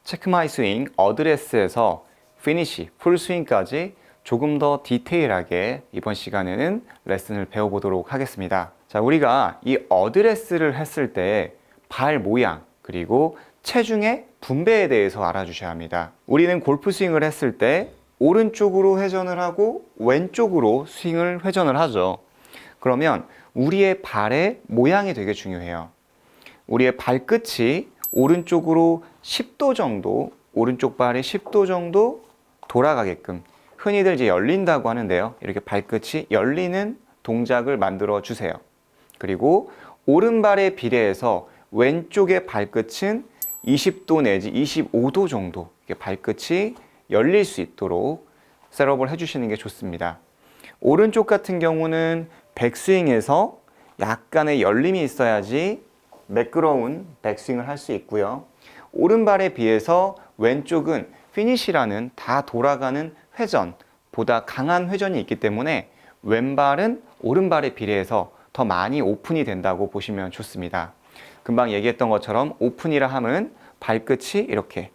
체크 마이 스윙 어드레스에서 피니시, 풀 스윙까지 조금 더 디테일하게 이번 시간에는 레슨을 배워보도록 하겠습니다. 자, 우리가 이 어드레스를 했을 때 발 모양 그리고 체중의 분배에 대해서 알아주셔야 합니다. 우리는 골프 스윙을 했을 때 오른쪽으로 회전을 하고 왼쪽으로 스윙을 회전을 하죠. 그러면 우리의 발의 모양이 되게 중요해요. 우리의 발끝이 오른쪽으로 10도 정도, 오른쪽 발이 10도 정도 돌아가게끔, 흔히들 이제 열린다고 하는데요. 이렇게 발끝이 열리는 동작을 만들어 주세요. 그리고 오른발에 비례해서 왼쪽의 발끝은 20도 내지 25도 정도 발끝이 열릴 수 있도록 셋업을 해주시는 게 좋습니다. 오른쪽 같은 경우는 백스윙에서 약간의 열림이 있어야지 매끄러운 백스윙을 할 수 있고요. 오른발에 비해서 왼쪽은 피니시라는 다 돌아가는 회전보다 강한 회전이 있기 때문에 왼발은 오른발에 비례해서 더 많이 오픈이 된다고 보시면 좋습니다. 금방 얘기했던 것처럼 오픈이라 함은 발끝이 이렇게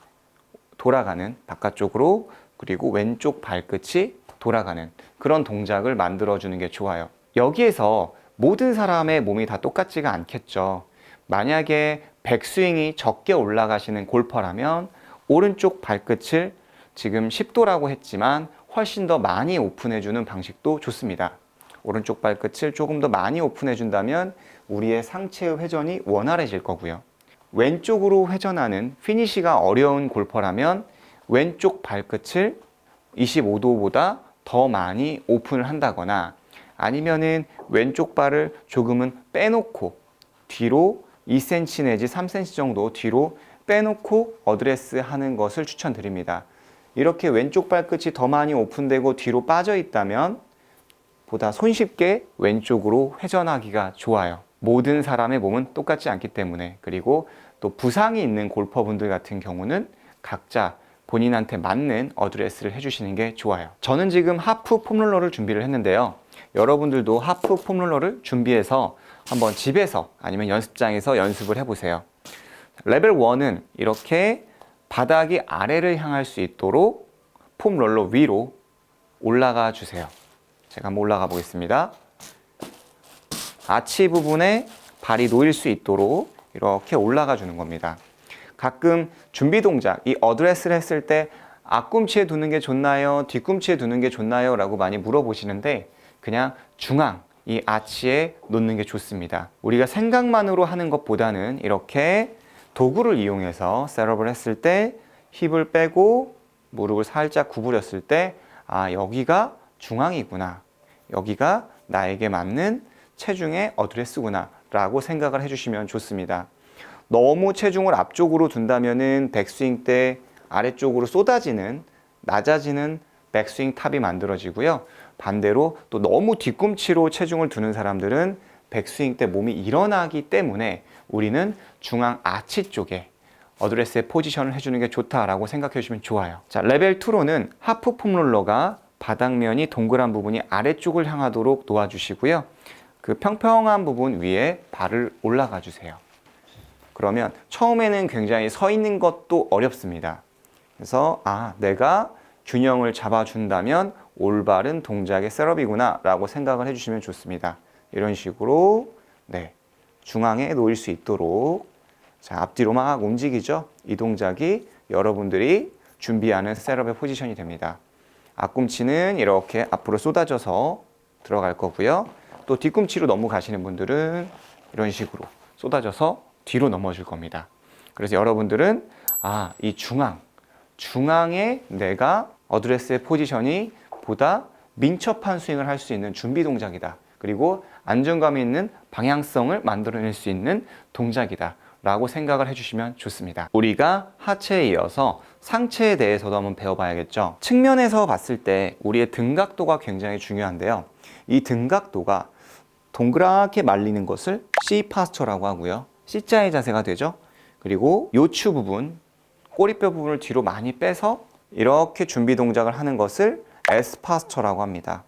돌아가는 바깥쪽으로, 그리고 왼쪽 발끝이 돌아가는 그런 동작을 만들어주는 게 좋아요. 여기에서 모든 사람의 몸이 다 똑같지가 않겠죠. 만약에 백스윙이 적게 올라가시는 골퍼라면 오른쪽 발끝을 지금 10도라고 했지만 훨씬 더 많이 오픈해주는 방식도 좋습니다. 오른쪽 발끝을 조금 더 많이 오픈해준다면 우리의 상체의 회전이 원활해질 거고요. 왼쪽으로 회전하는 피니시가 어려운 골퍼라면 왼쪽 발끝을 25도보다 더 많이 오픈을 한다거나, 아니면은 왼쪽 발을 조금은 빼놓고 뒤로 2cm 내지 3cm 정도 뒤로 빼놓고 어드레스 하는 것을 추천드립니다. 이렇게 왼쪽 발끝이 더 많이 오픈되고 뒤로 빠져 있다면 보다 손쉽게 왼쪽으로 회전하기가 좋아요. 모든 사람의 몸은 똑같지 않기 때문에, 그리고 또 부상이 있는 골퍼분들 같은 경우는 각자 본인한테 맞는 어드레스를 해주시는 게 좋아요. 저는 지금 하프 폼롤러를 준비를 했는데요. 여러분들도 하프 폼롤러를 준비해서 한번 집에서 아니면 연습장에서 연습을 해보세요. 레벨 1은 이렇게 바닥이 아래를 향할 수 있도록 폼롤러 위로 올라가 주세요. 제가 한번 올라가 보겠습니다. 아치 부분에 발이 놓일 수 있도록 이렇게 올라가 주는 겁니다. 가끔 준비 동작, 이 어드레스를 했을 때 앞꿈치에 두는 게 좋나요? 뒤꿈치에 두는 게 좋나요? 라고 많이 물어보시는데 그냥 중앙, 이 아치에 놓는 게 좋습니다. 우리가 생각만으로 하는 것보다는 이렇게 도구를 이용해서 셋업을 했을 때 힙을 빼고 무릎을 살짝 구부렸을 때, 아, 여기가 중앙이구나, 여기가 나에게 맞는 체중의 어드레스구나 라고 생각을 해주시면 좋습니다. 너무 체중을 앞쪽으로 둔다면은 백스윙 때 아래쪽으로 쏟아지는, 낮아지는 백스윙 탑이 만들어지고요. 반대로 또 너무 뒤꿈치로 체중을 두는 사람들은 백스윙 때 몸이 일어나기 때문에 우리는 중앙 아치 쪽에 어드레스의 포지션을 해주는 게 좋다라고 생각해 주시면 좋아요. 자, 레벨 2로는 하프 폼롤러가 바닥면이 동그란 부분이 아래쪽을 향하도록 놓아주시고요. 그 평평한 부분 위에 발을 올라가 주세요. 그러면 처음에는 굉장히 서 있는 것도 어렵습니다. 그래서 내가 균형을 잡아준다면 올바른 동작의 셋업이구나 라고 생각을 해주시면 좋습니다. 이런 식으로 중앙에 놓일 수 있도록, 자, 앞뒤로 막 움직이죠. 이 동작이 여러분들이 준비하는 셋업의 포지션이 됩니다. 앞꿈치는 이렇게 앞으로 쏟아져서 들어갈 거고요. 또 뒤꿈치로 넘어가시는 분들은 이런 식으로 쏟아져서 뒤로 넘어질 겁니다. 그래서 여러분들은 이 중앙에 내가 어드레스의 포지션이 보다 민첩한 스윙을 할 수 있는 준비 동작이다. 그리고 안정감 있는 방향성을 만들어낼 수 있는 동작이다 라고 생각을 해주시면 좋습니다. 우리가 하체에 이어서 상체에 대해서도 한번 배워봐야겠죠. 측면에서 봤을 때 우리의 등각도가 굉장히 중요한데요. 이 등각도가 동그랗게 말리는 것을 C 파스처라고 하고요. C자의 자세가 되죠. 그리고 요추 부분, 꼬리뼈 부분을 뒤로 많이 빼서 이렇게 준비 동작을 하는 것을 S 파스처라고 합니다.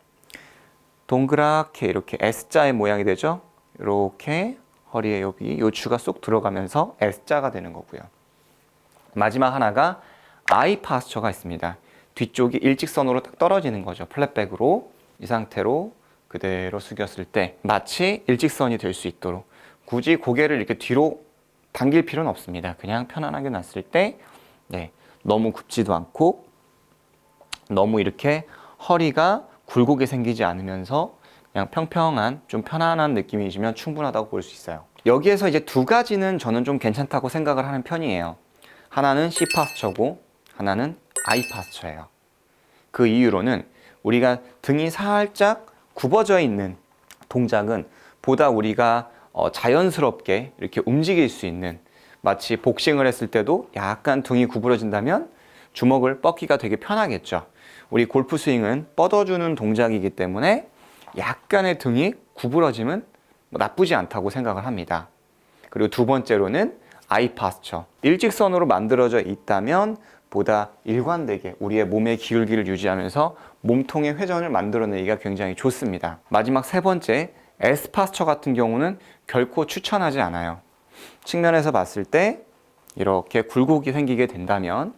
동그랗게 이렇게 S자의 모양이 되죠. 이렇게 허리에 여기 요추가 쏙 들어가면서 S자가 되는 거고요. 마지막 하나가 아이 파스처가 있습니다. 뒤쪽이 일직선으로 딱 떨어지는 거죠. 플랫백으로 이 상태로 그대로 숙였을 때 마치 일직선이 될 수 있도록 굳이 고개를 이렇게 뒤로 당길 필요는 없습니다. 그냥 편안하게 놨을 때 너무 굽지도 않고 너무 이렇게 허리가 굴곡이 생기지 않으면서 그냥 평평한 좀 편안한 느낌이시면 충분하다고 볼 수 있어요. 여기에서 이제 두 가지는 저는 좀 괜찮다고 생각을 하는 편이에요. 하나는 C 파스처고 하나는 I 파스처예요. 그 이유로는 우리가 등이 살짝 굽어져 있는 동작은 보다 우리가 자연스럽게 이렇게 움직일 수 있는, 마치 복싱을 했을 때도 약간 등이 구부러진다면 주먹을 뻗기가 되게 편하겠죠. 우리 골프 스윙은 뻗어주는 동작이기 때문에 약간의 등이 구부러짐은 나쁘지 않다고 생각을 합니다. 그리고 두 번째로는 I 파스처. 일직선으로 만들어져 있다면 보다 일관되게 우리의 몸의 기울기를 유지하면서 몸통의 회전을 만들어내기가 굉장히 좋습니다. 마지막 세 번째, S 파스처 같은 경우는 결코 추천하지 않아요. 측면에서 봤을 때 이렇게 굴곡이 생기게 된다면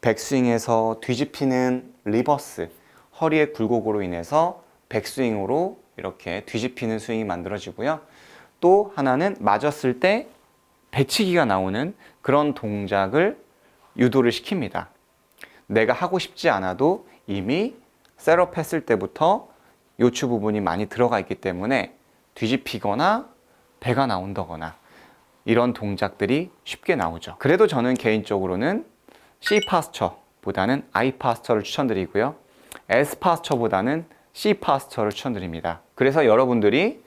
백스윙에서 뒤집히는 리버스, 허리의 굴곡으로 인해서 백스윙으로 이렇게 뒤집히는 스윙이 만들어지고요. 또 하나는 맞았을 때 배치기가 나오는 그런 동작을 유도를 시킵니다. 내가 하고 싶지 않아도 이미 셋업 했을 때부터 요추 부분이 많이 들어가 있기 때문에 뒤집히거나 배가 나온다거나 이런 동작들이 쉽게 나오죠. 그래도 저는 개인적으로는 C 파스처보다는 I 파스처를 추천드리고요. S 파스처보다는 C 파스처를 추천드립니다. 그래서 여러분들이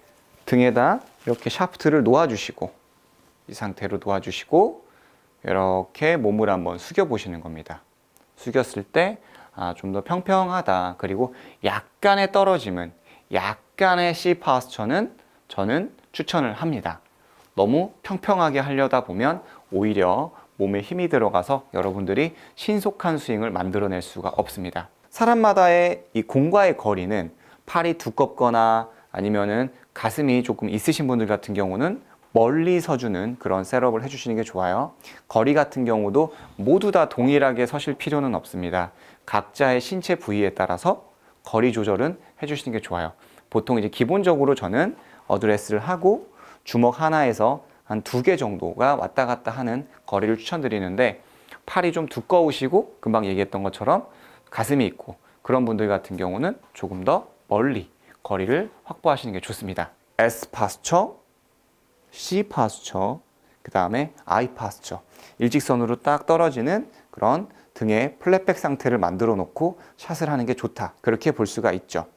등에다 이렇게 샤프트를 놓아주시고 이 상태로 놓아주시고 이렇게 몸을 한번 숙여 보시는 겁니다. 숙였을 때 좀 더 평평하다. 그리고 약간의 떨어짐은, 약간의 C 파스처는 저는 추천을 합니다. 너무 평평하게 하려다 보면 오히려 몸에 힘이 들어가서 여러분들이 신속한 스윙을 만들어낼 수가 없습니다. 사람마다의 이 공과의 거리는 팔이 두껍거나 아니면은 가슴이 조금 있으신 분들 같은 경우는 멀리 서주는 그런 셋업을 해주시는 게 좋아요. 거리 같은 경우도 모두 다 동일하게 서실 필요는 없습니다. 각자의 신체 부위에 따라서 거리 조절은 해주시는 게 좋아요. 보통 이제 기본적으로 저는 어드레스를 하고 주먹 하나에서 한 2개 정도가 왔다 갔다 하는 거리를 추천드리는데, 팔이 좀 두꺼우시고 금방 얘기했던 것처럼 가슴이 있고 그런 분들 같은 경우는 조금 더 멀리 거리를 확보하시는 게 좋습니다. S 파스처, C 파스처, 그 다음에 I 파스처. 일직선으로 딱 떨어지는 그런 등의 플랫백 상태를 만들어 놓고 샷을 하는 게 좋다. 그렇게 볼 수가 있죠.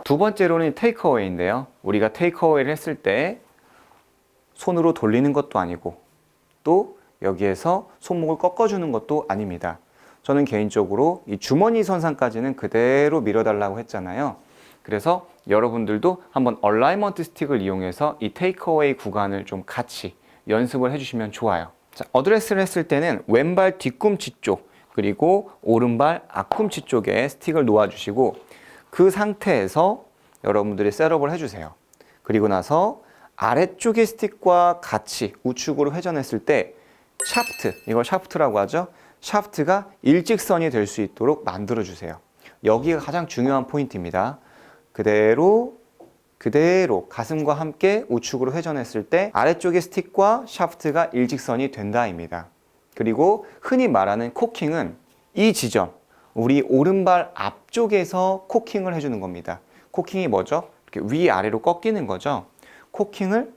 두 번째로는 테이크어웨이인데요. 우리가 테이크어웨이를 했을 때 손으로 돌리는 것도 아니고 또 여기에서 손목을 꺾어주는 것도 아닙니다. 저는 개인적으로 이 주머니 선상까지는 그대로 밀어달라고 했잖아요. 그래서 여러분들도 한번 얼라이먼트 스틱을 이용해서 이 테이크어웨이 구간을 좀 같이 연습을 해주시면 좋아요. 자, 어드레스를 했을 때는 왼발 뒤꿈치 쪽 그리고 오른발 앞꿈치 쪽에 스틱을 놓아주시고 그 상태에서 여러분들이 셋업을 해주세요. 그리고 나서 아래쪽의 스틱과 같이 우측으로 회전했을 때 샤프트, 이걸 샤프트라고 하죠. 샤프트가 일직선이 될 수 있도록 만들어주세요. 여기가 가장 중요한 포인트입니다. 그대로 가슴과 함께 우측으로 회전했을 때 아래쪽의 스틱과 샤프트가 일직선이 된다입니다. 그리고 흔히 말하는 코킹은 이 지점, 우리 오른발 앞쪽에서 코킹을 해주는 겁니다. 코킹이 뭐죠? 이렇게 위아래로 꺾이는 거죠. 코킹을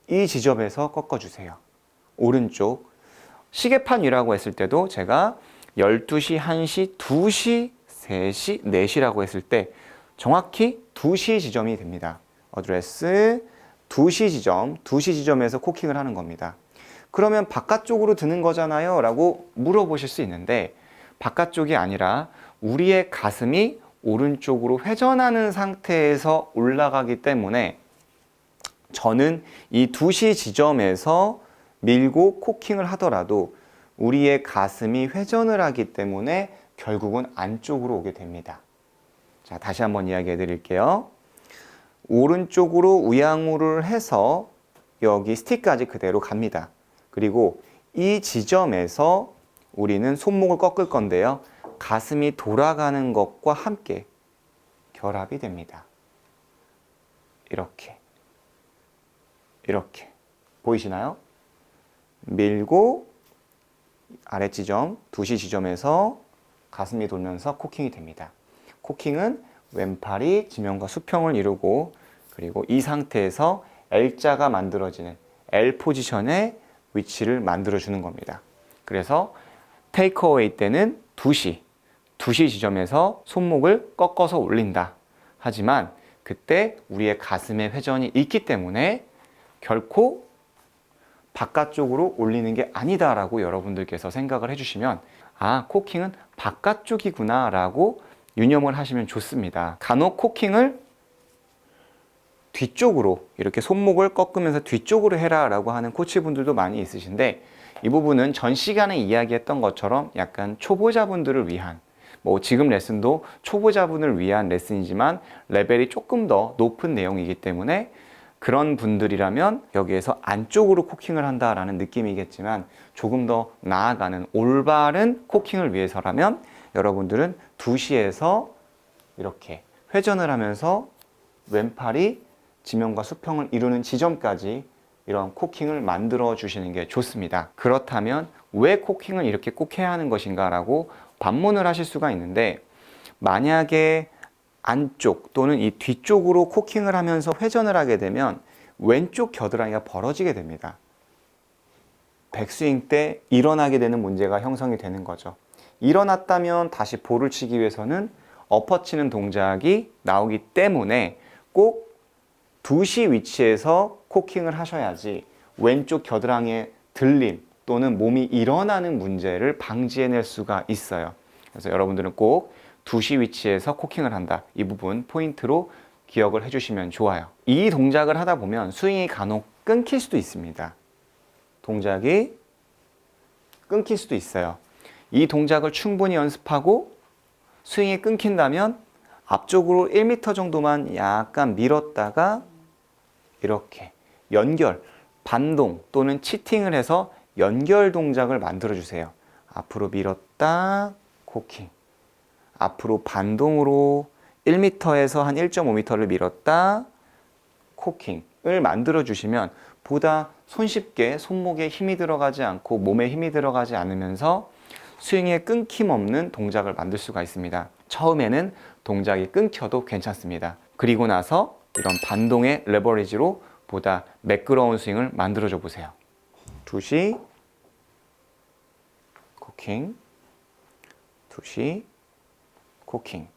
이 지점에서 꺾어주세요. 오른쪽. 시계판 위라고 했을 때도 제가 12시, 1시, 2시, 3시, 4시라고 했을 때 정확히 2시 지점이 됩니다. 어드레스 2시 지점, 2시 지점에서 코킹을 하는 겁니다. 그러면 바깥쪽으로 드는 거잖아요 라고 물어보실 수 있는데, 바깥쪽이 아니라 우리의 가슴이 오른쪽으로 회전하는 상태에서 올라가기 때문에 저는 이 2시 지점에서 밀고 코킹을 하더라도 우리의 가슴이 회전을 하기 때문에 결국은 안쪽으로 오게 됩니다. 자, 다시 한번 이야기해 드릴게요. 오른쪽으로 우양우를 해서 여기 스틱까지 그대로 갑니다. 그리고 이 지점에서 우리는 손목을 꺾을 건데요. 가슴이 돌아가는 것과 함께 결합이 됩니다. 이렇게. 이렇게. 보이시나요? 밀고 아랫지점, 두시 지점에서 가슴이 돌면서 코킹이 됩니다. 코킹은 왼팔이 지면과 수평을 이루고 그리고 이 상태에서 L자가 만들어지는 L 포지션의 위치를 만들어주는 겁니다. 그래서 테이크어웨이 때는 두시 지점에서 손목을 꺾어서 올린다. 하지만 그때 우리의 가슴의 회전이 있기 때문에 결코 바깥쪽으로 올리는 게 아니다라고 여러분들께서 생각을 해주시면 아, 코킹은 바깥쪽이구나 라고 유념을 하시면 좋습니다. 간혹 코킹을 뒤쪽으로 이렇게 손목을 꺾으면서 뒤쪽으로 해라 라고 하는 코치분들도 많이 있으신데 이 부분은 전 시간에 이야기했던 것처럼 약간 초보자분들을 위한 지금 레슨도 초보자분을 위한 레슨이지만 레벨이 조금 더 높은 내용이기 때문에 그런 분들이라면 여기에서 안쪽으로 코킹을 한다라는 느낌이겠지만 조금 더 나아가는 올바른 코킹을 위해서라면 여러분들은 두시에서 이렇게 회전을 하면서 왼팔이 지면과 수평을 이루는 지점까지 이런 코킹을 만들어 주시는 게 좋습니다. 그렇다면 왜 코킹을 이렇게 꼭 해야 하는 것인가 라고 반문을 하실 수가 있는데 만약에 안쪽 또는 이 뒤쪽으로 코킹을 하면서 회전을 하게 되면 왼쪽 겨드랑이가 벌어지게 됩니다. 백스윙 때 일어나게 되는 문제가 형성이 되는 거죠. 일어났다면 다시 볼을 치기 위해서는 엎어치는 동작이 나오기 때문에 꼭 두시 위치에서 코킹을 하셔야지 왼쪽 겨드랑이의 들림 또는 몸이 일어나는 문제를 방지해낼 수가 있어요. 그래서 여러분들은 꼭 두시 위치에서 코킹을 한다. 이 부분 포인트로 기억을 해주시면 좋아요. 이 동작을 하다 보면 스윙이 간혹 끊길 수도 있습니다. 동작이 끊길 수도 있어요. 이 동작을 충분히 연습하고 스윙이 끊긴다면 앞쪽으로 1m 정도만 약간 밀었다가 이렇게 연결, 반동 또는 치팅을 해서 연결 동작을 만들어 주세요. 앞으로 밀었다, 코킹. 앞으로 반동으로 1m에서 한 1.5m를 밀었다, 코킹을 만들어 주시면 보다 손쉽게 손목에 힘이 들어가지 않고 몸에 힘이 들어가지 않으면서 스윙에 끊김 없는 동작을 만들 수가 있습니다. 처음에는 동작이 끊겨도 괜찮습니다. 그리고 나서 이런 반동의 레버리지로 보다 매끄러운 스윙을 만들어줘 보세요. 두시, 코킹, 두시, 코킹.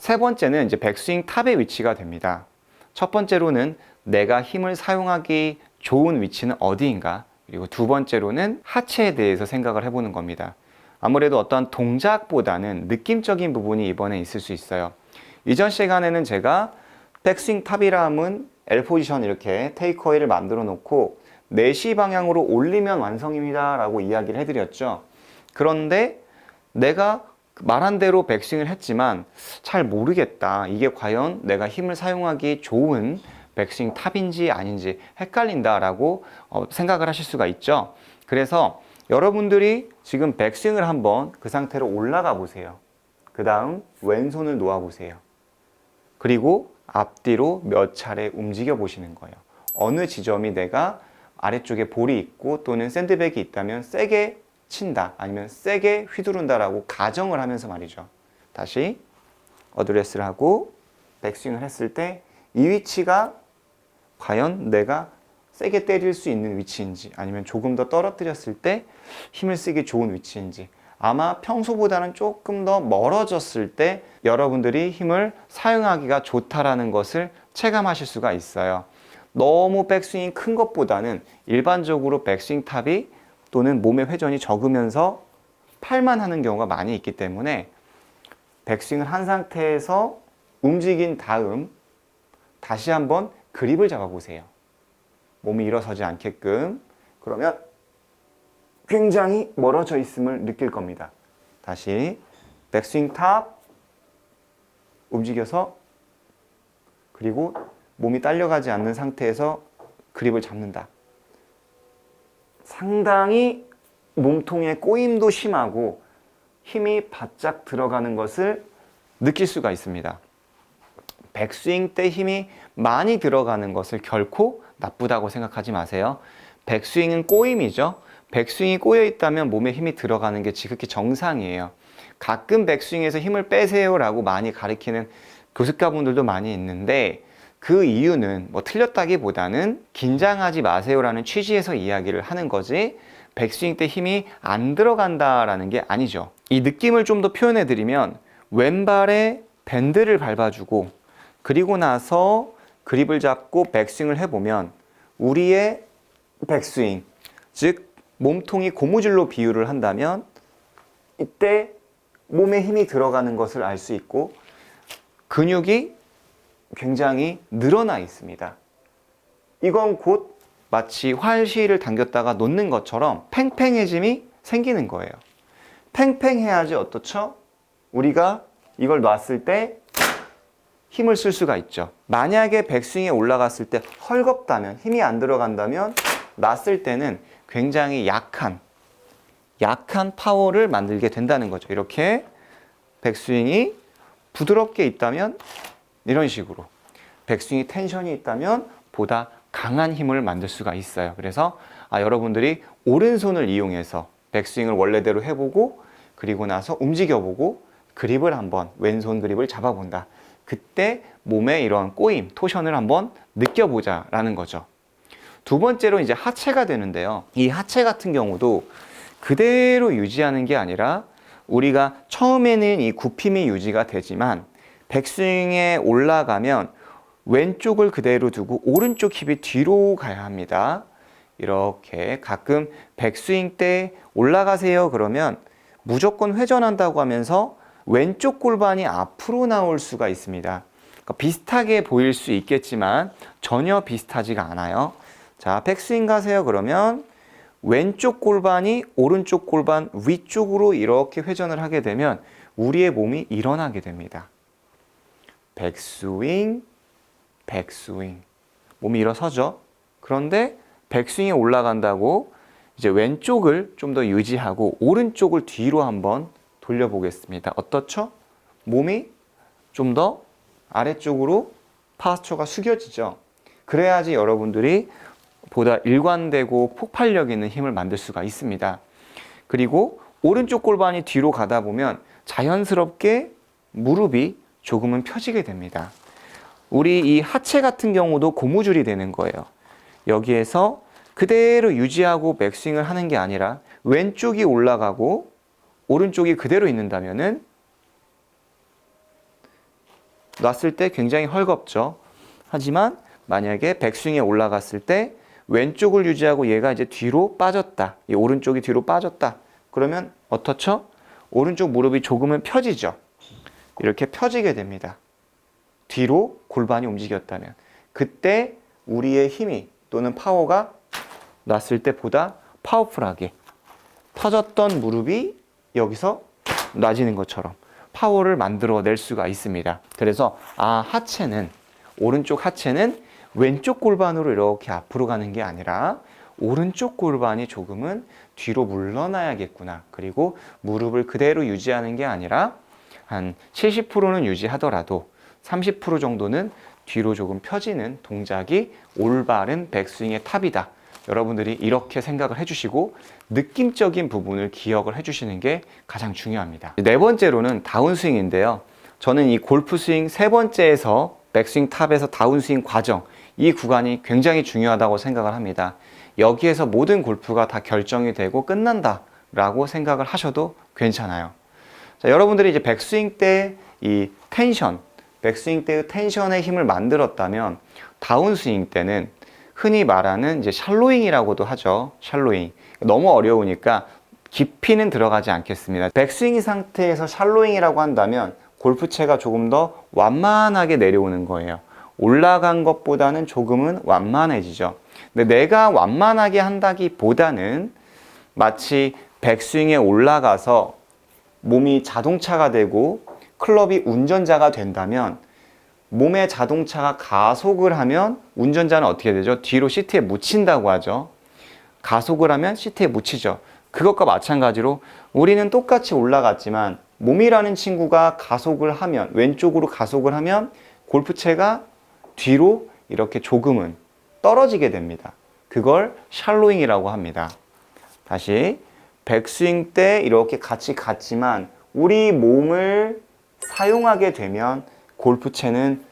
세 번째는 이제 백스윙 탑의 위치가 됩니다. 첫 번째로는 내가 힘을 사용하기 좋은 위치는 어디인가? 그리고 두 번째로는 하체에 대해서 생각을 해보는 겁니다. 아무래도 어떤 동작보다는 느낌적인 부분이 이번에 있을 수 있어요. 이전 시간에는 제가 백스윙 탑이라 함은 L 포지션 이렇게 테이크어웨이를 만들어 놓고 4시 방향으로 올리면 완성입니다 라고 이야기를 해드렸죠. 그런데 내가 말한 대로 백스윙을 했지만 잘 모르겠다. 이게 과연 내가 힘을 사용하기 좋은 백스윙 탑인지 아닌지 헷갈린다라고 생각을 하실 수가 있죠. 그래서 여러분들이 지금 백스윙을 한번 그 상태로 올라가 보세요. 그 다음 왼손을 놓아 보세요. 그리고 앞뒤로 몇 차례 움직여 보시는 거예요. 어느 지점이 내가 아래쪽에 볼이 있고 또는 샌드백이 있다면 세게 친다 아니면 세게 휘두른다라고 가정을 하면서 말이죠. 다시 어드레스를 하고 백스윙을 했을 때 이 위치가 과연 내가 세게 때릴 수 있는 위치인지 아니면 조금 더 떨어뜨렸을 때 힘을 쓰기 좋은 위치인지 아마 평소보다는 조금 더 멀어졌을 때 여러분들이 힘을 사용하기가 좋다라는 것을 체감하실 수가 있어요. 너무 백스윙이 큰 것보다는 일반적으로 백스윙 탑이 또는 몸의 회전이 적으면서 팔만 하는 경우가 많이 있기 때문에 백스윙을 한 상태에서 움직인 다음 다시 한번 그립을 잡아 보세요. 몸이 일어서지 않게끔. 그러면 굉장히 멀어져 있음을 느낄 겁니다. 다시 백스윙 탑 움직여서, 그리고 몸이 딸려가지 않는 상태에서 그립을 잡는다. 상당히 몸통의 꼬임도 심하고 힘이 바짝 들어가는 것을 느낄 수가 있습니다. 백스윙 때 힘이 많이 들어가는 것을 결코 나쁘다고 생각하지 마세요. 백스윙은 꼬임이죠. 백스윙이 꼬여 있다면 몸에 힘이 들어가는 게 지극히 정상이에요. 가끔 백스윙에서 힘을 빼세요 라고 많이 가르치는 교습가분들도 많이 있는데, 그 이유는 뭐 틀렸다기보다는 긴장하지 마세요라는 취지에서 이야기를 하는 거지, 백스윙 때 힘이 안 들어간다라는 게 아니죠. 이 느낌을 좀 더 표현해 드리면, 왼발에 밴드를 밟아주고 그리고 나서 그립을 잡고 백스윙을 해보면 우리의 백스윙, 즉 몸통이 고무줄로 비유를 한다면 이때 몸에 힘이 들어가는 것을 알 수 있고 근육이 굉장히 늘어나 있습니다. 이건 곧 마치 활시를 당겼다가 놓는 것처럼 팽팽해짐이 생기는 거예요. 팽팽해야지 어떻죠? 우리가 이걸 놨을 때 힘을 쓸 수가 있죠. 만약에 백스윙에 올라갔을 때 헐겁다면, 힘이 안 들어간다면 놨을 때는 굉장히 약한 파워를 만들게 된다는 거죠. 이렇게 백스윙이 부드럽게 있다면 이런 식으로, 백스윙이 텐션이 있다면 보다 강한 힘을 만들 수가 있어요. 그래서 여러분들이 오른손을 이용해서 백스윙을 원래대로 해보고 그리고 나서 움직여보고 그립을 한번, 왼손 그립을 잡아본다. 그때 몸의 이런 꼬임, 토션을 한번 느껴보자 라는 거죠. 두 번째로 이제 하체가 되는데요. 이 하체 같은 경우도 그대로 유지하는 게 아니라, 우리가 처음에는 이 굽힘이 유지가 되지만 백스윙에 올라가면 왼쪽을 그대로 두고 오른쪽 힙이 뒤로 가야 합니다. 이렇게 가끔 백스윙 때 올라가세요 그러면 무조건 회전한다고 하면서 왼쪽 골반이 앞으로 나올 수가 있습니다. 그러니까 비슷하게 보일 수 있겠지만 전혀 비슷하지가 않아요. 자, 백스윙 가세요 그러면 왼쪽 골반이 오른쪽 골반 위쪽으로 이렇게 회전을 하게 되면 우리의 몸이 일어나게 됩니다. 백스윙, 백스윙. 몸이 일어서죠. 그런데 백스윙에 올라간다고 이제 왼쪽을 좀 더 유지하고 오른쪽을 뒤로 한번 돌려보겠습니다. 어떻죠? 몸이 좀 더 아래쪽으로 파스처가 숙여지죠. 그래야지 여러분들이 보다 일관되고 폭발력 있는 힘을 만들 수가 있습니다. 그리고 오른쪽 골반이 뒤로 가다 보면 자연스럽게 무릎이 조금은 펴지게 됩니다. 우리 이 하체 같은 경우도 고무줄이 되는 거예요. 여기에서 그대로 유지하고 백스윙을 하는 게 아니라 왼쪽이 올라가고 오른쪽이 그대로 있는다면은 놨을 때 굉장히 헐겁죠. 하지만 만약에 백스윙에 올라갔을 때 왼쪽을 유지하고 얘가 이제 뒤로 빠졌다. 이 오른쪽이 뒤로 빠졌다. 그러면 어떻죠? 오른쪽 무릎이 조금은 펴지죠. 이렇게 펴지게 됩니다. 뒤로 골반이 움직였다면. 그때 우리의 힘이 또는 파워가 놨을 때보다 파워풀하게 펴졌던 무릎이 여기서 놔지는 것처럼 파워를 만들어낼 수가 있습니다. 그래서 하체는, 오른쪽 하체는 왼쪽 골반으로 이렇게 앞으로 가는 게 아니라 오른쪽 골반이 조금은 뒤로 물러나야겠구나. 그리고 무릎을 그대로 유지하는 게 아니라 한 70%는 유지하더라도 30% 정도는 뒤로 조금 펴지는 동작이 올바른 백스윙의 탑이다. 여러분들이 이렇게 생각을 해주시고 느낌적인 부분을 기억을 해주시는 게 가장 중요합니다. 네 번째로는 다운스윙인데요. 저는 이 골프 스윙 세 번째에서 백스윙 탑에서 다운스윙 과정, 이 구간이 굉장히 중요하다고 생각을 합니다. 여기에서 모든 골프가 다 결정이 되고 끝난다 라고 생각을 하셔도 괜찮아요. 자, 여러분들이 이제 백스윙 때 이 텐션, 백스윙 때의 텐션의 힘을 만들었다면 다운스윙 때는 흔히 말하는 이제 샬로잉이라고도 하죠. 샬로잉. 너무 어려우니까 깊이는 들어가지 않겠습니다. 백스윙 상태에서 샬로잉이라고 한다면 골프채가 조금 더 완만하게 내려오는 거예요. 올라간 것보다는 조금은 완만해지죠. 근데 내가 완만하게 한다기보다는 마치 백스윙에 올라가서 몸이 자동차가 되고 클럽이 운전자가 된다면 몸의 자동차가 가속을 하면 운전자는 어떻게 되죠? 뒤로 시트에 묻힌다고 하죠. 가속을 하면 시트에 묻히죠. 그것과 마찬가지로 우리는 똑같이 올라갔지만 몸이라는 친구가 가속을 하면, 왼쪽으로 가속을 하면 골프채가 뒤로 이렇게 조금은 떨어지게 됩니다. 그걸 샬로잉이라고 합니다. 다시 백스윙 때 이렇게 같이 갔지만 우리 몸을 사용하게 되면 골프채는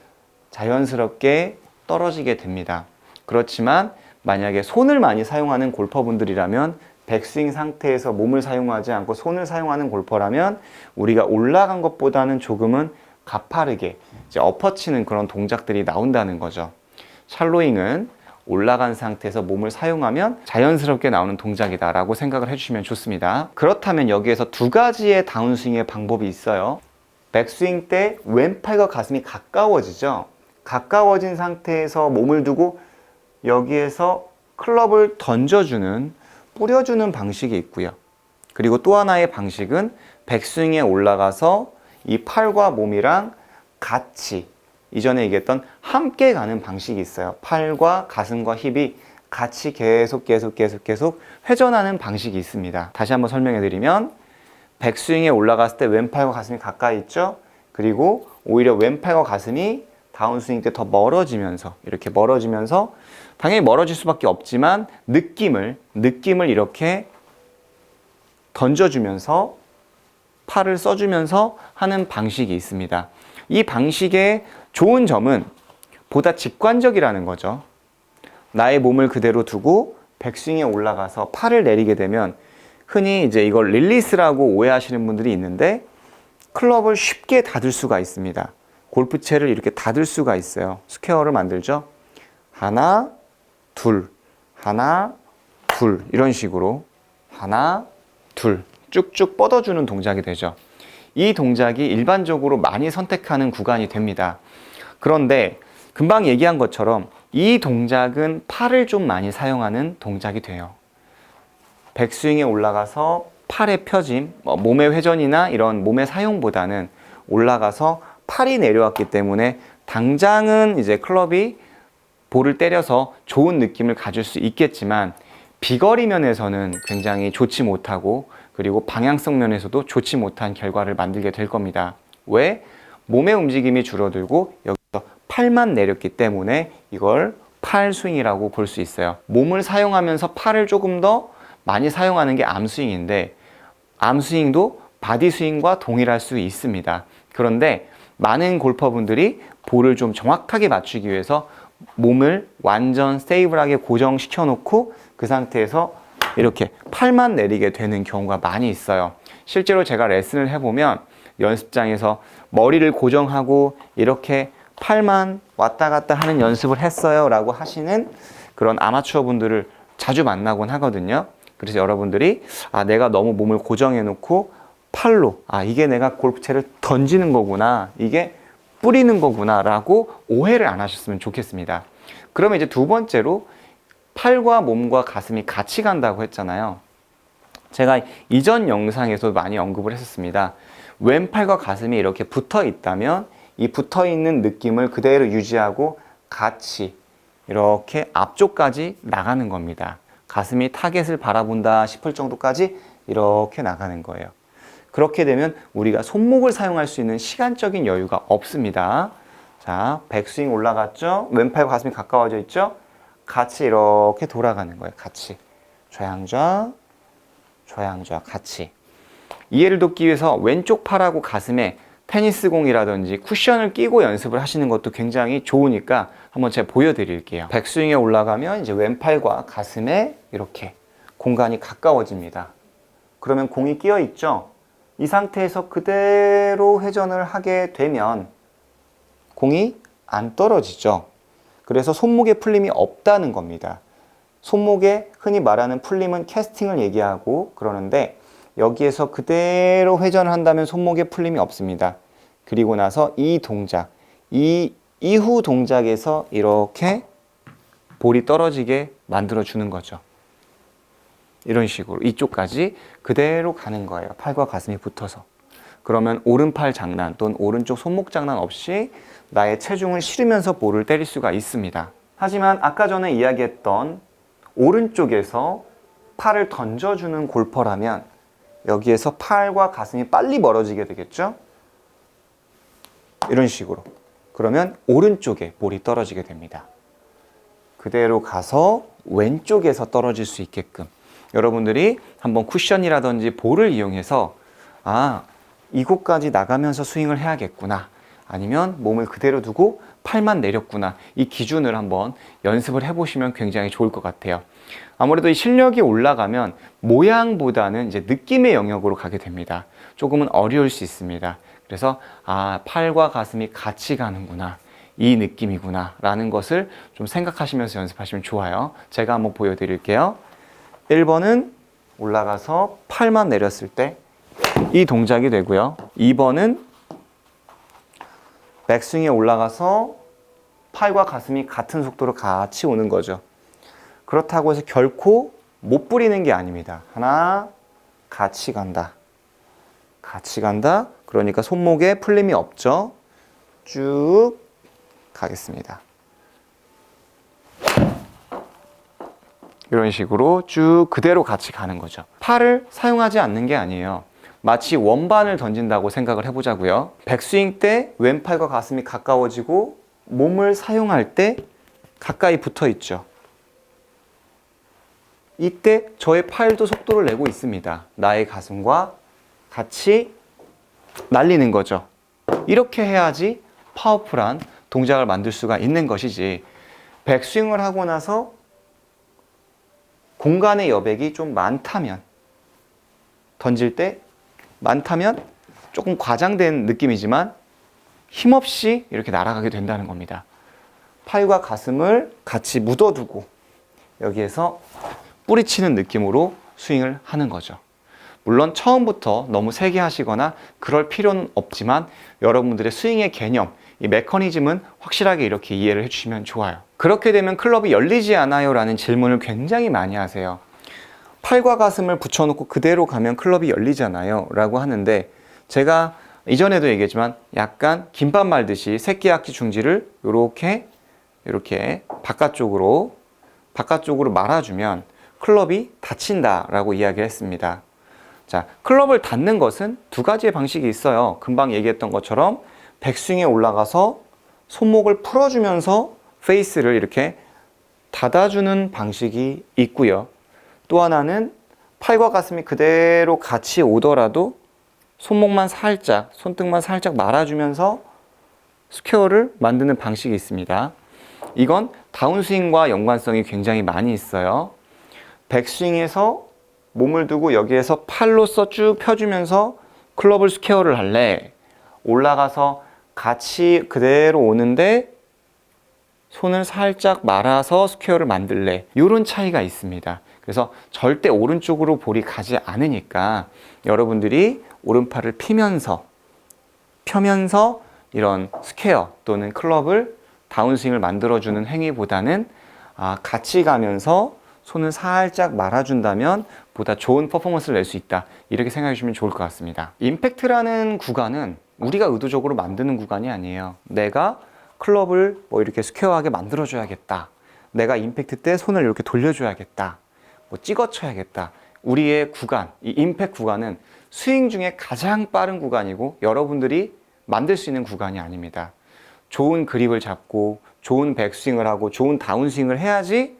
자연스럽게 떨어지게 됩니다. 그렇지만 만약에 손을 많이 사용하는 골퍼분들이라면 백스윙 상태에서 몸을 사용하지 않고 손을 사용하는 골퍼라면 우리가 올라간 것보다는 조금은 가파르게 이제 엎어치는 그런 동작들이 나온다는 거죠. 샬로잉은 올라간 상태에서 몸을 사용하면 자연스럽게 나오는 동작이다 라고 생각을 해주시면 좋습니다. 그렇다면 여기에서 두 가지의 다운스윙의 방법이 있어요. 백스윙 때 왼팔과 가슴이 가까워지죠. 가까워진 상태에서 몸을 두고 여기에서 클럽을 던져주는, 뿌려주는 방식이 있고요. 그리고 또 하나의 방식은 백스윙에 올라가서 이 팔과 몸이랑 같이, 이전에 얘기했던 함께 가는 방식이 있어요. 팔과 가슴과 힙이 같이 계속 회전하는 방식이 있습니다. 다시 한번 설명해 드리면 백스윙에 올라갔을 때 왼팔과 가슴이 가까이 있죠. 그리고 오히려 왼팔과 가슴이 다운스윙 때 더 멀어지면서, 이렇게 멀어지면서, 당연히 멀어질 수밖에 없지만 느낌을 이렇게 던져주면서 팔을 써주면서 하는 방식이 있습니다. 이 방식의 좋은 점은 보다 직관적이라는 거죠. 나의 몸을 그대로 두고 백스윙에 올라가서 팔을 내리게 되면 흔히 이제 이걸 릴리스라고 오해하시는 분들이 있는데 클럽을 쉽게 닫을 수가 있습니다. 골프채를 이렇게 닫을 수가 있어요. 스퀘어를 만들죠. 하나, 둘, 하나, 둘 이런 식으로 하나, 둘 쭉쭉 뻗어주는 동작이 되죠. 이 동작이 일반적으로 많이 선택하는 구간이 됩니다. 그런데 금방 얘기한 것처럼 이 동작은 팔을 좀 많이 사용하는 동작이 돼요. 백스윙에 올라가서 팔의 펴짐, 몸의 회전이나 이런 몸의 사용보다는 올라가서 팔이 내려왔기 때문에 당장은 이제 클럽이 볼을 때려서 좋은 느낌을 가질 수 있겠지만 비거리 면에서는 굉장히 좋지 못하고 그리고 방향성 면에서도 좋지 못한 결과를 만들게 될 겁니다. 왜? 몸의 움직임이 줄어들고 여기서 팔만 내렸기 때문에 이걸 팔 스윙이라고 볼 수 있어요. 몸을 사용하면서 팔을 조금 더 많이 사용하는 게 암스윙인데 암스윙도 바디스윙과 동일할 수 있습니다. 그런데 많은 골퍼분들이 볼을 좀 정확하게 맞추기 위해서 몸을 완전 스테이블하게 고정시켜 놓고 그 상태에서 이렇게 팔만 내리게 되는 경우가 많이 있어요. 실제로 제가 레슨을 해보면 연습장에서 머리를 고정하고 이렇게 팔만 왔다 갔다 하는 연습을 했어요 라고 하시는 그런 아마추어 분들을 자주 만나곤 하거든요. 그래서 여러분들이 내가 너무 몸을 고정해 놓고 팔로 이게 내가 골프채를 던지는 거구나, 이게 뿌리는 거구나 라고 오해를 안 하셨으면 좋겠습니다. 그러면 이제 두 번째로 팔과 몸과 가슴이 같이 간다고 했잖아요. 제가 이전 영상에서 많이 언급을 했었습니다. 왼팔과 가슴이 이렇게 붙어 있다면 이 붙어 있는 느낌을 그대로 유지하고 같이 이렇게 앞쪽까지 나가는 겁니다. 가슴이 타겟을 바라본다 싶을 정도까지 이렇게 나가는 거예요. 그렇게 되면 우리가 손목을 사용할 수 있는 시간적인 여유가 없습니다. 자, 백스윙 올라갔죠? 왼팔과 가슴이 가까워져 있죠? 같이 이렇게 돌아가는 거예요. 같이. 좌양좌, 좌양좌, 같이. 이해를 돕기 위해서 왼쪽 팔하고 가슴에 테니스 공이라든지 쿠션을 끼고 연습을 하시는 것도 굉장히 좋으니까 한번 제가 보여드릴게요. 백스윙에 올라가면 이제 왼팔과 가슴에 이렇게 공간이 가까워집니다. 그러면 공이 끼어 있죠? 이 상태에서 그대로 회전을 하게 되면 공이 안 떨어지죠. 그래서 손목에 풀림이 없다는 겁니다. 손목에 흔히 말하는 풀림은 캐스팅을 얘기하고 그러는데 여기에서 그대로 회전을 한다면 손목에 풀림이 없습니다. 그리고 나서 이 동작, 이 이후 동작에서 이렇게 볼이 떨어지게 만들어 주는 거죠. 이런 식으로 이쪽까지 그대로 가는 거예요. 팔과 가슴이 붙어서. 그러면 오른팔 장난 또는 오른쪽 손목 장난 없이 나의 체중을 실으면서 볼을 때릴 수가 있습니다. 하지만 아까 전에 이야기했던 오른쪽에서 팔을 던져주는 골퍼라면 여기에서 팔과 가슴이 빨리 멀어지게 되겠죠? 이런 식으로. 그러면 오른쪽에 볼이 떨어지게 됩니다. 그대로 가서 왼쪽에서 떨어질 수 있게끔 여러분들이 한번 쿠션이라든지 볼을 이용해서 이곳까지 나가면서 스윙을 해야겠구나, 아니면 몸을 그대로 두고 팔만 내렸구나, 이 기준을 한번 연습을 해보시면 굉장히 좋을 것 같아요. 아무래도 이 실력이 올라가면 모양보다는 이제 느낌의 영역으로 가게 됩니다. 조금은 어려울 수 있습니다. 그래서 팔과 가슴이 같이 가는구나, 이 느낌이구나 라는 것을 좀 생각하시면서 연습하시면 좋아요. 제가 한번 보여드릴게요. 1번은 올라가서 팔만 내렸을 때 이 동작이 되고요. 2번은 백스윙에 올라가서 팔과 가슴이 같은 속도로 같이 오는 거죠. 그렇다고 해서 결코 못 부리는 게 아닙니다. 하나, 같이 간다. 같이 간다. 그러니까 손목에 풀림이 없죠. 쭉 가겠습니다. 이런 식으로 쭉 그대로 같이 가는 거죠. 팔을 사용하지 않는 게 아니에요. 마치 원반을 던진다고 생각을 해보자고요. 백스윙 때 왼팔과 가슴이 가까워지고 몸을 사용할 때 가까이 붙어 있죠. 이때 저의 팔도 속도를 내고 있습니다. 나의 가슴과 같이 날리는 거죠. 이렇게 해야지 파워풀한 동작을 만들 수가 있는 것이지, 백스윙을 하고 나서 공간의 여백이 좀 많다면, 던질 때 많다면 조금 과장된 느낌이지만 힘없이 이렇게 날아가게 된다는 겁니다. 팔과 가슴을 같이 묻어두고 여기에서 뿌리치는 느낌으로 스윙을 하는 거죠. 물론 처음부터 너무 세게 하시거나 그럴 필요는 없지만 여러분들의 스윙의 개념, 이 메커니즘은 확실하게 이렇게 이해를 해주시면 좋아요. 그렇게 되면 클럽이 열리지 않아요? 라는 질문을 굉장히 많이 하세요. 팔과 가슴을 붙여놓고 그대로 가면 클럽이 열리잖아요 라고 하는데, 제가 이전에도 얘기했지만 약간 김밥 말듯이 새끼약지 중지를 이렇게 바깥쪽으로 말아주면 클럽이 닫힌다 라고 이야기를 했습니다. 자, 클럽을 닫는 것은 두 가지의 방식이 있어요. 금방 얘기했던 것처럼 백스윙에 올라가서 손목을 풀어주면서 페이스를 이렇게 닫아주는 방식이 있고요. 또 하나는 팔과 가슴이 그대로 같이 오더라도 손목만 살짝, 손등만 살짝 말아주면서 스퀘어를 만드는 방식이 있습니다. 이건 다운스윙과 연관성이 굉장히 많이 있어요. 백스윙에서 몸을 두고 여기에서 팔로써 쭉 펴주면서 클럽을 스퀘어를 할래? 올라가서 같이 그대로 오는데 손을 살짝 말아서 스퀘어를 만들래? 이런 차이가 있습니다. 그래서 절대 오른쪽으로 볼이 가지 않으니까 여러분들이 오른팔을 펴면서 이런 스퀘어 또는 클럽을 다운스윙을 만들어주는 행위보다는 같이 가면서 손을 살짝 말아준다면 보다 좋은 퍼포먼스를 낼 수 있다, 이렇게 생각해 주시면 좋을 것 같습니다. 임팩트라는 구간은 우리가 의도적으로 만드는 구간이 아니에요. 내가 클럽을 이렇게 스퀘어하게 만들어줘야겠다, 내가 임팩트 때 손을 이렇게 돌려줘야겠다, 찍어쳐야겠다. 우리의 구간, 이 임팩트 구간은 스윙 중에 가장 빠른 구간이고 여러분들이 만들 수 있는 구간이 아닙니다. 좋은 그립을 잡고 좋은 백스윙을 하고 좋은 다운스윙을 해야지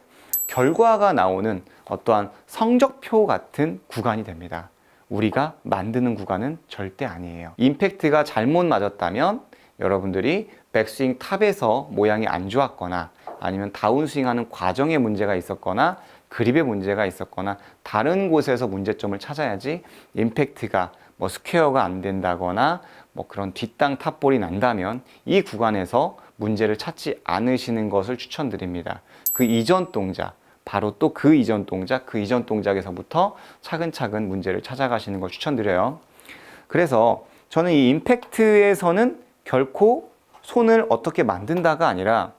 결과가 나오는 어떠한 성적표 같은 구간이 됩니다. 우리가 만드는 구간은 절대 아니에요. 임팩트가 잘못 맞았다면 여러분들이 백스윙 탑에서 모양이 안 좋았거나 아니면 다운스윙하는 과정에 문제가 있었거나 그립에 문제가 있었거나 다른 곳에서 문제점을 찾아야지, 임팩트가 스퀘어가 안 된다거나 그런 뒷땅 탑볼이 난다면 이 구간에서 문제를 찾지 않으시는 것을 추천드립니다. 그 이전 동작, 바로 또 그 이전 동작에서부터 차근차근 문제를 찾아가시는 걸 추천드려요. 그래서 저는 이 임팩트에서는 결코 손을 어떻게 만든다가 아니라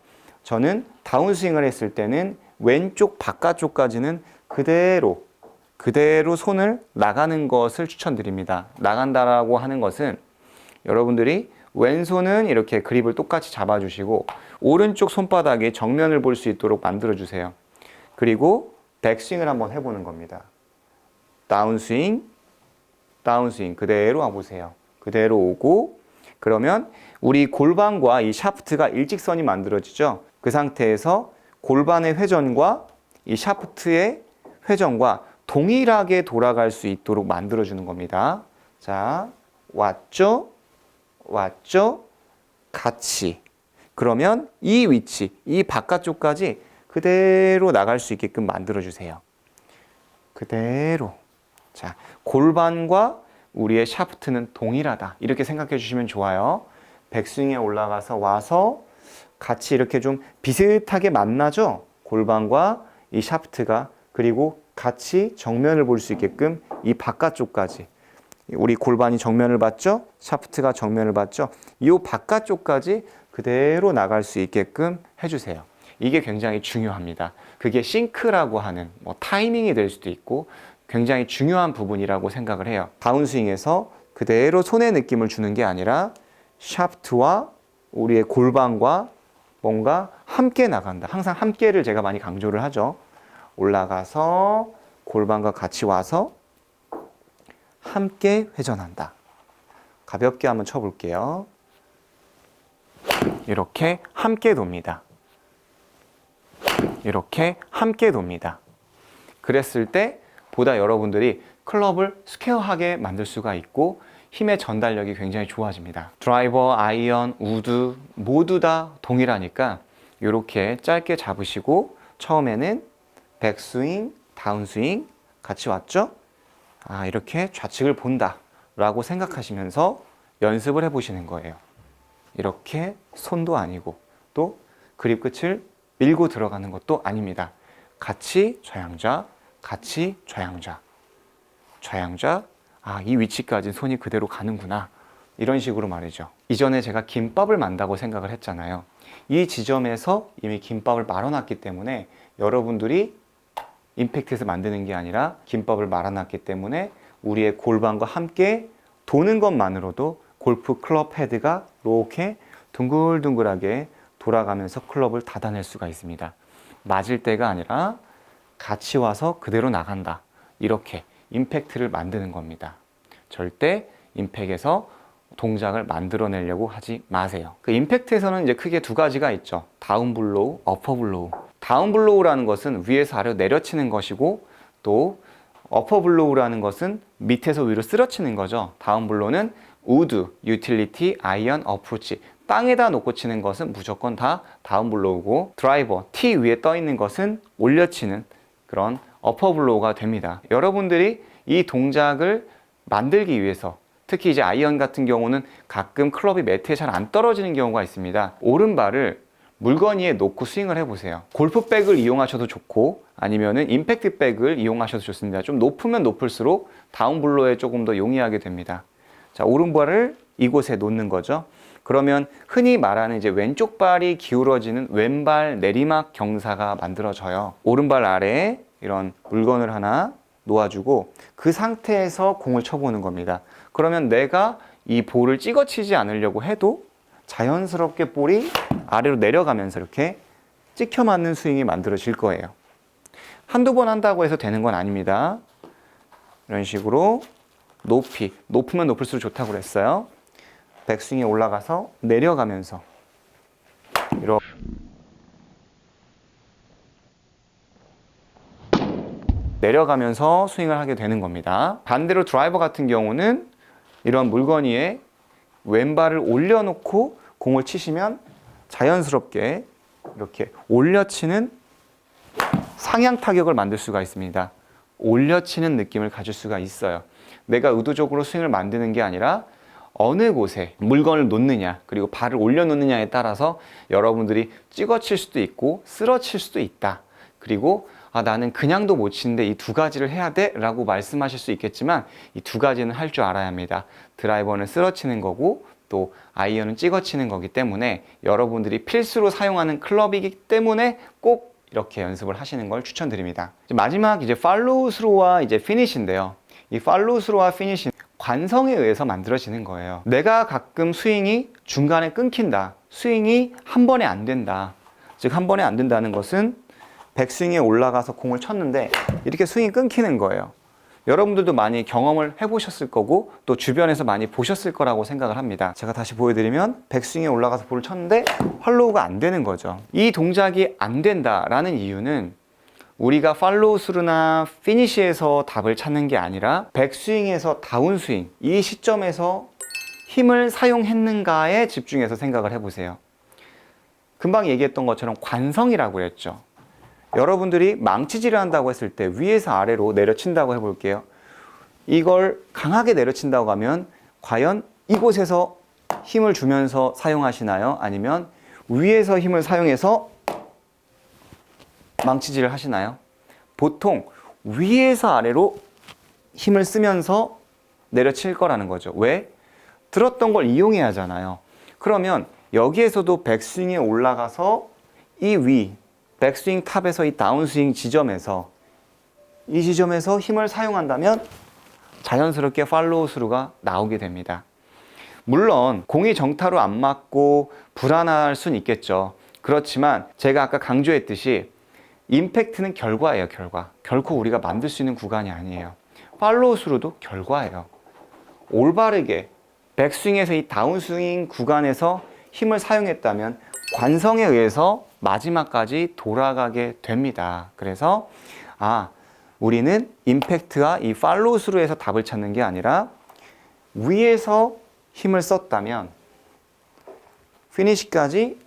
저는 다운스윙을 했을 때는 왼쪽 바깥쪽까지는 그대로 손을 나가는 것을 추천드립니다. 나간다라고 하는 것은 여러분들이 왼손은 이렇게 그립을 똑같이 잡아주시고 오른쪽 손바닥에 정면을 볼 수 있도록 만들어주세요. 그리고 백스윙을 한번 해보는 겁니다. 다운스윙, 다운스윙 그대로 와보세요. 그대로 오고 그러면 우리 골반과 이 샤프트가 일직선이 만들어지죠. 그 상태에서 골반의 회전과 이 샤프트의 회전과 동일하게 돌아갈 수 있도록 만들어주는 겁니다. 자, 왔죠? 왔죠? 같이. 그러면 이 위치, 이 바깥쪽까지 그대로 나갈 수 있게끔 만들어주세요. 그대로. 자, 골반과 우리의 샤프트는 동일하다. 이렇게 생각해 주시면 좋아요. 백스윙에 올라가서 와서 같이 이렇게 좀 비슷하게 만나죠? 골반과 이 샤프트가. 그리고 같이 정면을 볼 수 있게끔 이 바깥쪽까지. 우리 골반이 정면을 봤죠? 샤프트가 정면을 봤죠? 이 바깥쪽까지 그대로 나갈 수 있게끔 해주세요. 이게 굉장히 중요합니다. 그게 싱크라고 하는 타이밍이 될 수도 있고 굉장히 중요한 부분이라고 생각을 해요. 다운스윙에서 그대로 손의 느낌을 주는 게 아니라 샤프트와 우리의 골반과 뭔가 함께 나간다. 항상 함께를 제가 많이 강조를 하죠. 올라가서 골반과 같이 와서 함께 회전한다. 가볍게 한번 쳐볼게요. 이렇게 함께 돕니다. 이렇게 함께 돕니다. 그랬을 때 보다 여러분들이 클럽을 스퀘어하게 만들 수가 있고 힘의 전달력이 굉장히 좋아집니다. 드라이버, 아이언, 우드 모두 다 동일하니까 이렇게 짧게 잡으시고 처음에는 백스윙, 다운스윙 같이 왔죠? 이렇게 좌측을 본다 라고 생각하시면서 연습을 해보시는 거예요. 이렇게 손도 아니고 또 그립 끝을 밀고 들어가는 것도 아닙니다. 같이 좌양좌, 같이 좌양좌, 좌양좌, 이 위치까지 손이 그대로 가는구나. 이런 식으로 말이죠. 이전에 제가 김밥을 만다고 생각을 했잖아요. 이 지점에서 이미 김밥을 말아놨기 때문에 여러분들이 임팩트에서 만드는 게 아니라 김밥을 말아놨기 때문에 우리의 골반과 함께 도는 것만으로도 골프 클럽 헤드가 이렇게 둥글둥글하게 돌아가면서 클럽을 닫아낼 수가 있습니다. 맞을 때가 아니라 같이 와서 그대로 나간다. 이렇게 임팩트를 만드는 겁니다. 절대 임팩트에서 동작을 만들어내려고 하지 마세요. 그 임팩트에서는 이제 크게 두 가지가 있죠. 다운 블로우, 어퍼 블로우. 다운 블로우라는 것은 위에서 아래로 내려치는 것이고 또 어퍼 블로우라는 것은 밑에서 위로 쓰러치는 거죠. 다운 블로우는 우드, 유틸리티, 아이언, 어프로치. 땅에다 놓고 치는 것은 무조건 다 다운 블로우고 드라이버, 티 위에 떠 있는 것은 올려치는 그런 어퍼 블로우가 됩니다. 여러분들이 이 동작을 만들기 위해서 특히 이제 아이언 같은 경우는 가끔 클럽이 매트에 잘 안 떨어지는 경우가 있습니다. 오른발을 물건 위에 놓고 스윙을 해보세요. 골프백을 이용하셔도 좋고 아니면은 임팩트 백을 이용하셔도 좋습니다. 좀 높으면 높을수록 다운 블로우에 조금 더 용이하게 됩니다. 자, 오른발을 이곳에 놓는 거죠. 그러면 흔히 말하는 이제 왼쪽 발이 기울어지는 왼발 내리막 경사가 만들어져요. 오른발 아래에 이런 물건을 하나 놓아주고 그 상태에서 공을 쳐보는 겁니다. 그러면 내가 이 볼을 찍어치지 않으려고 해도 자연스럽게 볼이 아래로 내려가면서 이렇게 찍혀 맞는 스윙이 만들어질 거예요. 한두 번 한다고 해서 되는 건 아닙니다. 이런 식으로 높이, 높으면 높을수록 좋다고 그랬어요. 백스윙에 올라가서 내려가면서 이렇게 내려가면서 스윙을 하게 되는 겁니다. 반대로 드라이버 같은 경우는 이런 물건 위에 왼발을 올려놓고 공을 치시면 자연스럽게 이렇게 올려치는 상향 타격을 만들 수가 있습니다. 올려치는 느낌을 가질 수가 있어요. 내가 의도적으로 스윙을 만드는 게 아니라 어느 곳에 물건을 놓느냐 그리고 발을 올려놓느냐에 따라서 여러분들이 찍어칠 수도 있고 쓰러칠 수도 있다. 그리고 나는 그냥도 못 치는데 이 두 가지를 해야 돼? 라고 말씀하실 수 있겠지만 이 두 가지는 할 줄 알아야 합니다. 드라이버는 쓰러치는 거고 또 아이언은 찍어치는 거기 때문에 여러분들이 필수로 사용하는 클럽이기 때문에 꼭 이렇게 연습을 하시는 걸 추천드립니다. 마지막 이제 팔로우 스루와 이제 피니시인데요. 이 팔로우 스루와 피니시 관성에 의해서 만들어지는 거예요. 내가 가끔 스윙이 중간에 끊긴다. 스윙이 한 번에 안 된다. 즉 한 번에 안 된다는 것은 백스윙에 올라가서 공을 쳤는데 이렇게 스윙이 끊기는 거예요. 여러분들도 많이 경험을 해보셨을 거고 또 주변에서 많이 보셨을 거라고 생각을 합니다. 제가 다시 보여드리면 백스윙에 올라가서 볼을 쳤는데 팔로우가 안 되는 거죠. 이 동작이 안 된다라는 이유는 우리가 팔로우 스루나 피니시에서 답을 찾는 게 아니라 백스윙에서 다운스윙, 이 시점에서 힘을 사용했는가에 집중해서 생각을 해보세요. 금방 얘기했던 것처럼 관성이라고 했죠. 여러분들이 망치질을 한다고 했을 때 위에서 아래로 내려친다고 해볼게요. 이걸 강하게 내려친다고 하면 과연 이곳에서 힘을 주면서 사용하시나요? 아니면 위에서 힘을 사용해서 망치질을 하시나요? 보통 위에서 아래로 힘을 쓰면서 내려칠 거라는 거죠. 왜? 들었던 걸 이용해야 하잖아요. 그러면 여기에서도 백스윙에 올라가서 이 위, 백스윙 탑에서 이 다운스윙 지점에서 이 지점에서 힘을 사용한다면 자연스럽게 팔로우 스루가 나오게 됩니다. 물론 공이 정타로 안 맞고 불안할 수는 있겠죠. 그렇지만 제가 아까 강조했듯이 임팩트는 결과예요, 결과. 결코 우리가 만들 수 있는 구간이 아니에요. 팔로우 스루도 결과예요. 올바르게 백스윙에서 이 다운스윙 구간에서 힘을 사용했다면 관성에 의해서 마지막까지 돌아가게 됩니다. 그래서 우리는 임팩트와 이 팔로우 스루에서 답을 찾는 게 아니라 위에서 힘을 썼다면 피니시까지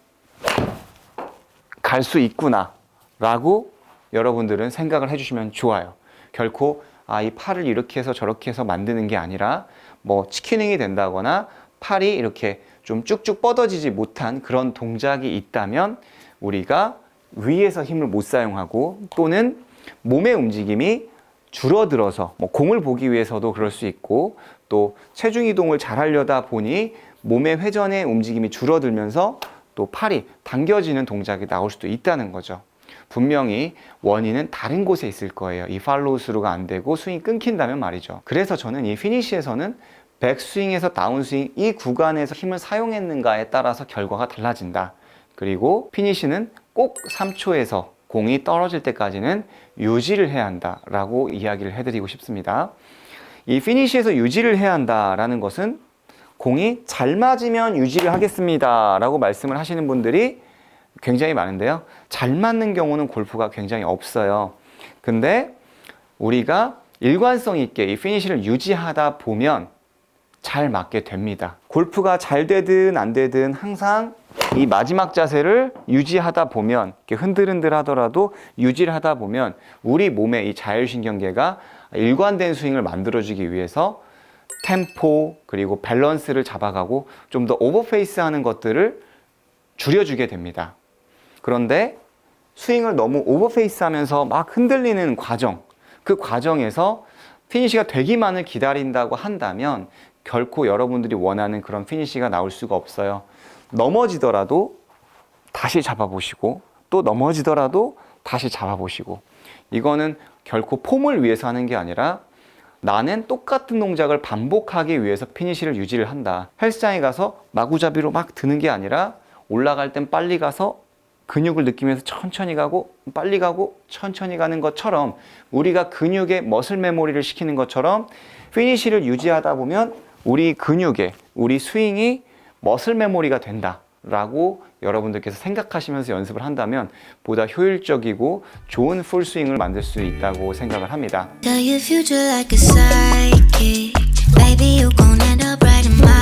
갈 수 있구나 라고 여러분들은 생각을 해주시면 좋아요. 결코 이 팔을 이렇게 해서 저렇게 해서 만드는 게 아니라 뭐 치킨윙이 된다거나 팔이 이렇게 좀 쭉쭉 뻗어지지 못한 그런 동작이 있다면 우리가 위에서 힘을 못 사용하고 또는 몸의 움직임이 줄어들어서 공을 보기 위해서도 그럴 수 있고 또 체중 이동을 잘 하려다 보니 몸의 회전의 움직임이 줄어들면서 또 팔이 당겨지는 동작이 나올 수도 있다는 거죠. 분명히 원인은 다른 곳에 있을 거예요. 이 팔로우 스루가 안 되고 스윙이 끊긴다면 말이죠. 그래서 저는 이 피니시에서는 백스윙에서 다운스윙 이 구간에서 힘을 사용했는가에 따라서 결과가 달라진다. 그리고 피니시는 꼭 3초에서 공이 떨어질 때까지는 유지를 해야 한다라고 이야기를 해드리고 싶습니다. 이 피니시에서 유지를 해야 한다라는 것은 공이 잘 맞으면 유지를 하겠습니다 라고 말씀을 하시는 분들이 굉장히 많은데요. 잘 맞는 경우는 골프가 굉장히 없어요. 근데 우리가 일관성 있게 이 피니시를 유지하다 보면 잘 맞게 됩니다. 골프가 잘 되든 안 되든 항상 이 마지막 자세를 유지하다 보면 이렇게 흔들흔들 하더라도 유지를 하다 보면 우리 몸의 이 자율신경계가 일관된 스윙을 만들어주기 위해서 템포 그리고 밸런스를 잡아가고 좀 더 오버페이스 하는 것들을 줄여주게 됩니다. 그런데 스윙을 너무 오버페이스 하면서 막 흔들리는 과정, 그 과정에서 피니시가 되기만을 기다린다고 한다면 결코 여러분들이 원하는 그런 피니시가 나올 수가 없어요. 넘어지더라도 다시 잡아보시고 또 넘어지더라도 다시 잡아보시고 이거는 결코 폼을 위해서 하는 게 아니라 나는 똑같은 동작을 반복하기 위해서 피니시를 유지를 한다. 헬스장에 가서 마구잡이로 막 드는 게 아니라 올라갈 땐 빨리 가서 근육을 느끼면서 천천히 가고 빨리 가고 천천히 가는 것처럼 우리가 근육에 머슬 메모리를 시키는 것처럼 피니시를 유지하다 보면 우리 근육에 우리 스윙이 머슬 메모리가 된다라고 여러분들께서 생각하시면서 연습을 한다면 보다 효율적이고 좋은 풀스윙을 만들 수 있다고 생각을 합니다. Tell your future like a psychic. Baby, you gon' end up right in my